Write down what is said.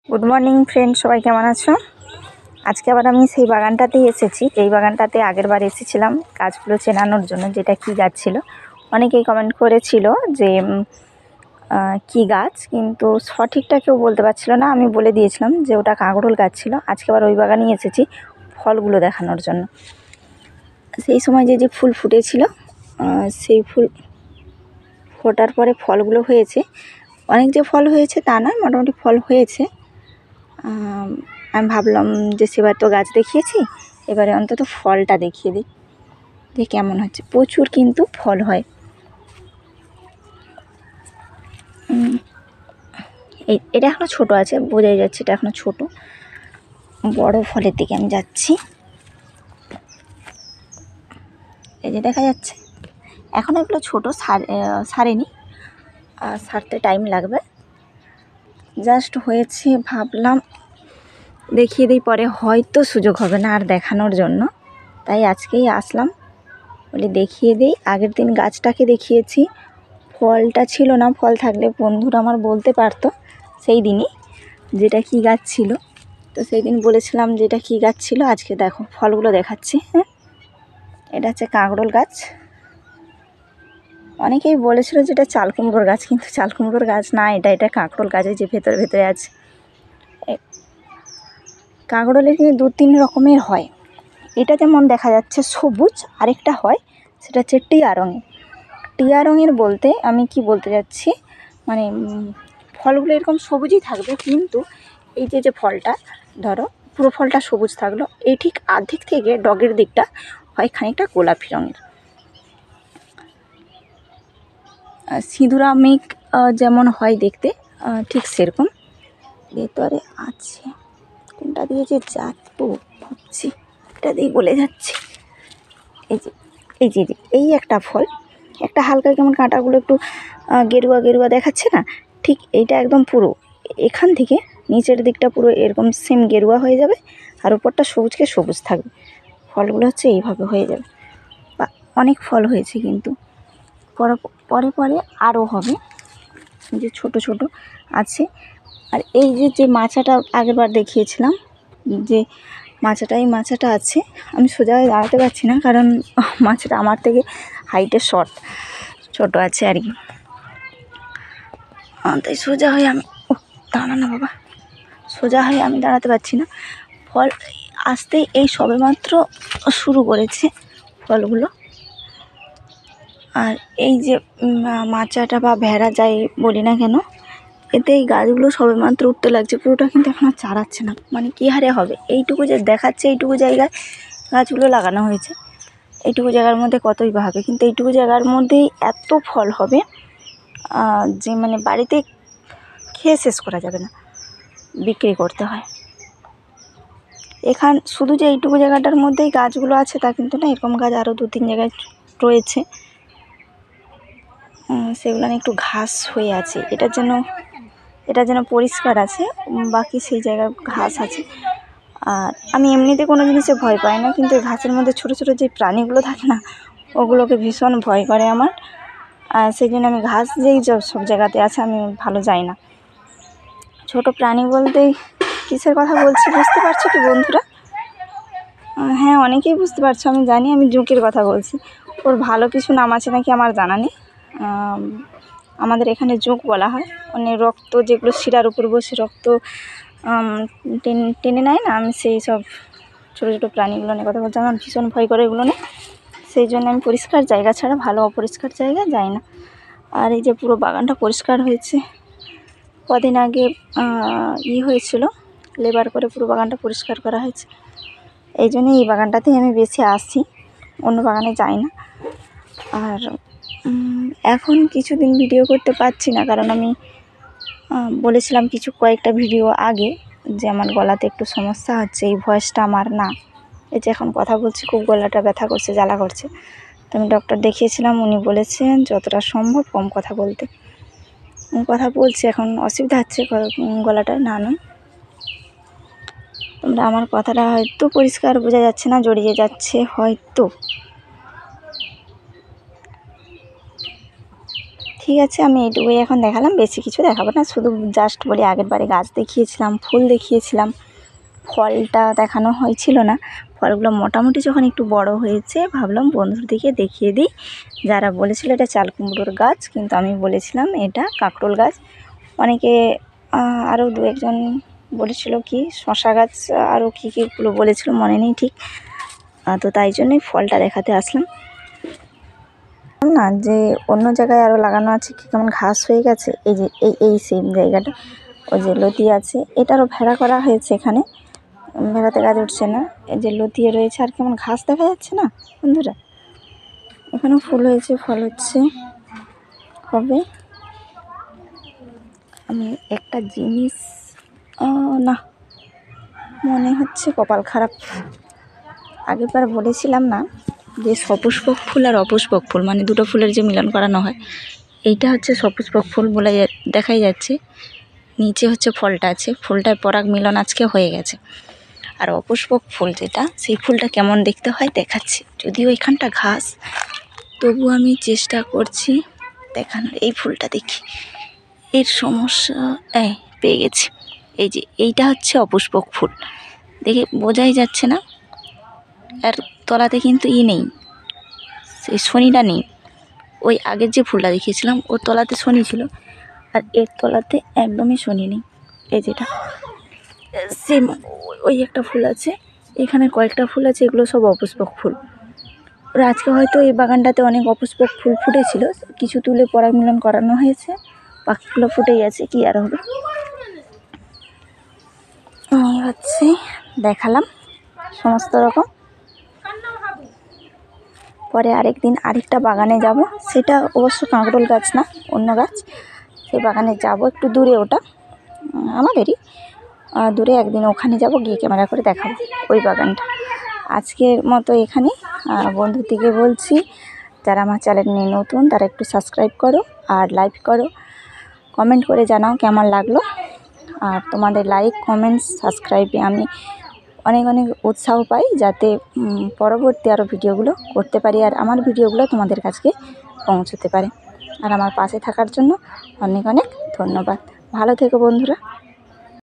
Good morning friend, সবাই কেমন আছো? আজকে আবার আমি সেই বাগানটাতেই এসেছি। এই বাগানটাতে আগের বার এসেছিলাম গাছগুলো চেনানোর জন্য, যেটা কী গাছ ছিল। অনেকেই কমেন্ট করেছিল যে কী গাছ, কিন্তু সঠিকটা কেউ বলতে পারছিল না। আমি বলে দিয়েছিলাম যে ওটা কাঁকরোল গাছ ছিল। আজকে আবার ওই বাগানেই এসেছি ফলগুলো দেখানোর জন্য। সেই সময় যে ফুল ফুটেছিল, সেই ফুল ফোটার পরে ফলগুলো হয়েছে। অনেক যে ফল হয়েছে তা না, মোটামুটি ফল হয়েছে। আমি ভাবলাম যে সেবার তো গাছ দেখিয়েছি, এবারে অন্তত ফলটা দেখিয়ে দিই, যে কেমন হচ্ছে। প্রচুর কিন্তু ফল হয়। এটা এখনও ছোট আছে, বোঝাই যাচ্ছে এটা এখনও ছোট। বড় ফলের দিকে আমি যাচ্ছি। এই যে দেখা যাচ্ছে, এখন এগুলো ছোট, সারেনি, সারতে টাইম লাগবে। জাস্ট হয়েছে, ভাবলাম দেখিয়ে দিই, পরে হয়তো সুযোগ হবে না আর দেখানোর জন্য, তাই আজকেই আসলাম বলে দেখিয়ে দিই। আগের দিন গাছটাকে দেখিয়েছি, ফলটা ছিল না। ফল থাকলে বন্ধুরা আমার বলতে পারতো সেই দিনই যেটা কী গাছ ছিল। তো সেই দিন বলেছিলাম যেটা কী গাছ ছিল। আজকে দেখো ফলগুলো দেখাচ্ছি। হ্যাঁ, এটা হচ্ছে কাঁকরোল গাছ। অনেকেই বলেছিল যে এটা চাল কুমড়োর গাছ, কিন্তু চাল কুমড়োর গাছ না, এটা কাঁকরোল গাছ। যে ভেতরে ভেতরে আছে কাঁকরোলের, কিন্তু 2-3 রকমের হয়। এটা যেমন দেখা যাচ্ছে সবুজ, আরেকটা হয় সেটা হচ্ছে টিয়া রঙের। টিয়া রঙের বলতে আমি কি বলতে যাচ্ছি, মানে ফলগুলো এরকম সবুজই থাকবে, কিন্তু এই যে ফলটা ধরো পুরো ফলটা সবুজ থাকলো, এই ঠিক আর্ধেক থেকে ডগের দিকটা হয় খানিকটা গোলাপি রঙের। সিঁদুরা মেঘ যেমন হয় দেখতে, ঠিক সেরকম। ভেতরে আছে, কোনটা দিয়ে যে যাবো ভাবছি, এটা দিয়ে বলে যাচ্ছি। এই যে এই একটা ফল, একটা হালকা কেমন কাঁটাগুলো একটু গেরুয়া গেরুয়া দেখাচ্ছে না, ঠিক এইটা একদম পুরো এখান থেকে নিচের দিকটা পুরো এরকম সেম গেরুয়া হয়ে যাবে, আর উপরটা সবুজকে সবুজ থাকবে। ফলগুলো হচ্ছে এইভাবে হয়ে যাবে। বা অনেক ফল হয়েছে, কিন্তু পরে পরে আরও হবে, যে ছোট ছোট আছে। আর এই যে মাচাটা আগেরবার দেখিয়েছিলাম, যে এই মাচাটা আছে। আমি সোজা হয়ে দাঁড়াতে পারছি না, কারণ মাচাটা আমার থেকে হাইটে ছোট আছে আর কি। তাই সোজা হয়ে আমি দাঁড়া না বাবা, সোজা হয়ে আমি দাঁড়াতে পারছি না। ফল আসতেই এই সবেমাত্র শুরু করেছে ফলগুলো। আর এই যে মাচাটা বা ভেড়া যাই বলি না কেন, এতে এই গাছগুলো সবেমাত্র উঠতে লাগছে। পুরোটা কিন্তু এখনও চারাচ্ছে না, মানে কী হারে হবে। এইটুকু যে দেখাচ্ছে, এইটুকু জায়গায় গাছগুলো লাগানো হয়েছে, এইটুকু জায়গার মধ্যে কতই বা হবে, কিন্তু এইটুকু জায়গার মধ্যেই এত ফল হবে যে মানে বাড়িতে খেয়ে শেষ করা যাবে না, বিক্রি করতে হয়। শুধু যে এইটুকু জায়গাটার মধ্যেই গাছগুলো আছে তা কিন্তু না, এরকম গাছ আরও 2-3 জায়গায় রয়েছে। সেগুলো একটু ঘাস হয়ে আছে, এটা যেন পরিষ্কার আছে, বাকি সেই জায়গায় ঘাস আছে। আর আমি এমনিতে কোনো জিনিসে ভয় পাই না, কিন্তু ঘাসের মধ্যে ছোটো ছোটো যে প্রাণীগুলো থাকে না, ওগুলোকে ভীষণ ভয় করে আমার। সেই জন্য আমি ঘাস যেই সব জায়গাতে আছে আমি ভালো যাই না। ছোট প্রাণী বলতে কিসের কথা বলছি বুঝতে পারছো কি বন্ধুরা? হ্যাঁ, অনেকেই বুঝতে পারছো, আমি জানি। আমি জোঁকের কথা বলছি। ওর ভালো কিছু নাম আছে নাকি আমার জানা নেই। আমাদের এখানে জোঁক বলা হয়, মানে রক্ত যেগুলো শিরার উপর বসে রক্ত টেনে নেয় না, আমি সেই সব ছোটো ছোটো প্রাণীগুলো নিয়ে কথা বলছি। আমার ভীষণ ভয় করে এগুলো নিয়ে, সেই জন্য আমি পরিষ্কার জায়গা ছাড়া ভালো অপরিষ্কার জায়গায় যাই না। আর এই যে পুরো বাগানটা পরিষ্কার হয়েছে, কদিন আগে হয়েছিল, লেবার করে পুরো বাগানটা পরিষ্কার করা হয়েছে। এই জন্যই এই বাগানটাতেই আমি বেশি আসি, অন্য বাগানে যাই না। আর এখন কিছুদিন ভিডিও করতে পারছি না, কারণ আমি বলেছিলাম কয়েকটা ভিডিও আগে যে আমার গলাতে একটু সমস্যা হচ্ছে, এই ভয়েসটা আমার না। এই যে এখন কথা বলছি খুব গলাটা ব্যথা করছে, জ্বালা করছে। তো আমি ডক্টর দেখিয়েছিলাম, উনি বলেছেন যতটা সম্ভব কম কথা বলতে। কথা বলছি, এখন অসুবিধা হচ্ছে গলাটা, না তোমরা আমার কথাটা হয়তো পরিষ্কার বোঝা যাচ্ছে না, জড়িয়ে যাচ্ছে হয়তো। ঠিক আছে, আমি এইটুকুই এখন দেখালাম, বেশি কিছু দেখাবো না। শুধু জাস্ট বলি, আগের বারে গাছ দেখিয়েছিলাম, ফুল দেখিয়েছিলাম, ফলটা দেখানো হয়েছিল না। ফলগুলো মোটামুটি যখন একটু বড় হয়েছে, ভাবলাম বন্ধুদেরকে দেখিয়ে দিই। যারা বলেছিল এটা চাল কুমড়োর গাছ, কিন্তু আমি বলেছিলাম এটা কাঁকরোল গাছ। অনেকে আরও দু একজন বলেছিল কি শশা গাছ, আরও কী কীগুলো বলেছিল মনে নেই ঠিক। তো তাই জন্যই ফলটা দেখাতে আসলাম না, যে অন্য জায়গায় আরও লাগানো আছে কি কেমন ঘাস হয়ে গেছে। এই যে এই সেম জায়গাটা, ওই যে লতি আছে, এটারও ভেড়া করা হয়েছে। এখানে ভেড়াতে গাছ উঠছে না, এই যে লতিয়ে রয়েছে, আর কেমন ঘাস দেখা যাচ্ছে না বন্ধুরা। এখানেও ফুল হয়েছে, ফল হচ্ছে, হবে। আমি একটা জিনিস না, মনে হচ্ছে কপাল খারাপ, আগেরবার বলেছিলাম না যে সপুষ্পক ফুল আর অপুষ্পক ফুল, মানে দুটো ফুলের যে মিলন করানো হয়, এইটা হচ্ছে সপুষ্পক ফুল বলে দেখাই যাচ্ছে। নিচে হচ্ছে ফলটা আছে, ফুলটার পরাগ মিলন আজকে হয়ে গেছে। আর অপুষ্পক ফুল যেটা, সেই ফুলটা কেমন দেখতে হয় দেখাচ্ছি। যদিও এখানটা ঘাস, তবু আমি চেষ্টা করছি দেখানোর। এই ফুলটা দেখি, এর সমস্যা পেয়ে গেছি। এই যে এইটা হচ্ছে অপুষ্পক ফুল, দেখে বোঝাই যাচ্ছে না। আর তলাতে কিন্তু নেই, সেই শনিটা নেই। ওই আগের যে ফুলটা দেখিয়েছিলাম ওর তলাতে শনি ছিল, আর এর তলাতে একদমই শনি নেই। এই যেটা সেম, ওই একটা ফুল আছে, এখানে কয়েকটা ফুল আছে, এগুলো সব অপুষ্পক ফুল। ওরা আজকে হয়তো এই বাগানটাতে অনেক অপুষ্পক ফুল ফুটেছিল, কিছু তুলে পরাগ মিলন করানো হয়েছে, বাকিগুলো ফুটেই আছে, কি আর হবে। এই হচ্ছে দেখালাম সমস্ত রকম। পরে আরেকদিন আরেকটা বাগানে যাব, সেটা অবশ্য কাঁকরোল গাছ না, অন্য গাছ। সেই বাগানে যাব, একটু দূরে, ওটা আমাদেরই দূরে। একদিন ওখানে যাব, গিয়ে ক্যামেরা করে দেখাবো ওই বাগানটা। আজকের মতো এখানে বন্ধুদিকে বলছি, যারা আমার চ্যানেলে নতুন তারা একটু সাবস্ক্রাইব করো আর লাইক করো, কমেন্ট করে জানাও কেমন লাগলো। আর তোমাদের লাইক, কমেন্টস, সাবস্ক্রাইবে আমি অনেক অনেক উৎসাহ পাই, যাতে পরবর্তী আরও ভিডিওগুলো করতে পারি, আর আমার ভিডিওগুলো তোমাদের কাছে পৌঁছতে পারে। আর আমার পাশে থাকার জন্য অনেক অনেক ধন্যবাদ। ভালো থেকো বন্ধুরা।